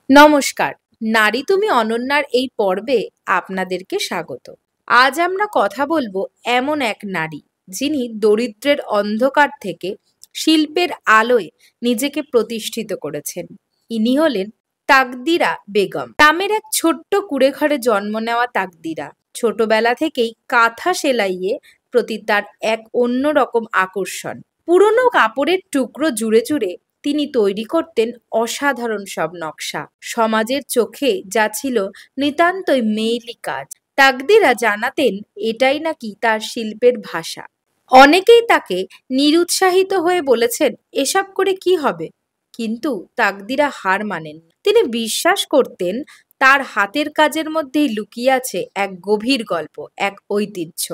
নমস্কার, নারী তুমি অনন্যার এই পর্বে আপনাদেরকে স্বাগত। আজ আমরা কথা বলবো এমন এক নারী যিনি দরিদ্রের অন্ধকার থেকে শিল্পের আলোয় নিজেকে প্রতিষ্ঠিত করেছেন। ইনি হলেন তাকদিরা বেগম। গ্রামের এক ছোট্ট কুঁড়েঘরে জন্ম নেওয়া তাকদিরা ছোটবেলা থেকেই কাঁথা সেলাইয়ে প্রতি তার এক অন্যরকম আকর্ষণ। পুরনো কাপড়ের টুকরো জুড়ে জুড়ে তিনি তৈরি করতেন অসাধারণ সব নকশা। সমাজের চোখে যা ছিল নিতান্তই মেয়েলি কাজ, তাকদিরা জানাতেন এটাই নাকি তার শিল্পের ভাষা। অনেকেই তাকে নিরুৎসাহিত হয়ে বলেছেন এসব করে কি হবে, কিন্তু তাকদিরা হার মানেন। তিনি বিশ্বাস করতেন তার হাতের কাজের মধ্যেই লুকিয়ে আছে এক গভীর গল্প, এক ঐতিহ্য।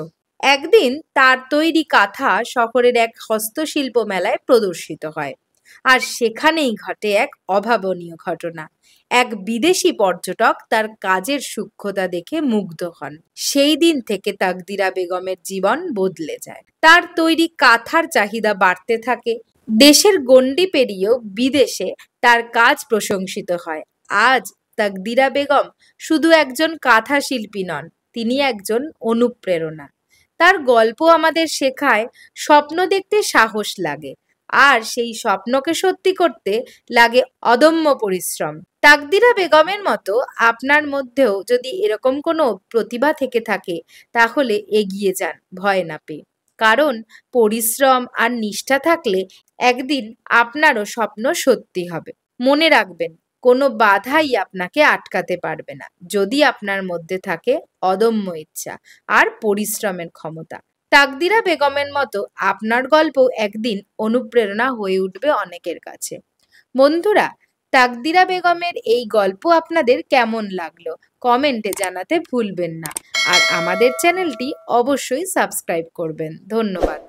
একদিন তার তৈরি কাঁথা শহরের এক হস্তশিল্প মেলায় প্রদর্শিত হয়, আর সেখানেই ঘটে এক অভাবনীয় ঘটনা। এক বিদেশি পর্যটক তার কাজের সূক্ষ্মতা দেখে মুগ্ধ হন। সেই দিন থেকে তাকদিরা বেগমের জীবন বদলে যায়। তার তৈরি কাঁথার চাহিদা বাড়তে থাকে। দেশের গণ্ডি পেরিয়েও বিদেশে তার কাজ প্রশংসিত হয়। আজ তাকদিরা বেগম শুধু একজন কাঁথা শিল্পী নন, তিনি একজন অনুপ্রেরণা। তার গল্প আমাদের শেখায় স্বপ্ন দেখতে সাহস লাগে, আর সেই স্বপ্নকে সত্যি করতে লাগে অদম্য পরিশ্রম। তাকদিরা বেগমের মতো আপনার মধ্যেও যদি এরকম কোনো প্রতিভা থেকে থাকে, তাহলে এগিয়ে যান ভয় না পেয়ে। কারণ পরিশ্রম আর নিষ্ঠা থাকলে একদিন আপনারও স্বপ্ন সত্যি হবে। মনে রাখবেন, কোনো বাধাই আপনাকে আটকাতে পারবে না, যদি আপনার মধ্যে থাকে অদম্য ইচ্ছা আর পরিশ্রমের ক্ষমতা। তাকদিরা বেগমের মতো আপনার গল্প একদিন অনুপ্রেরণা হয়ে উঠবে অনেকের কাছে। বন্ধুরা, তাকদিরা বেগমের এই গল্প আপনাদের কেমন লাগলো কমেন্টে জানাতে ভুলবেন না, আর আমাদের চ্যানেলটি অবশ্যই সাবস্ক্রাইব করবেন। ধন্যবাদ।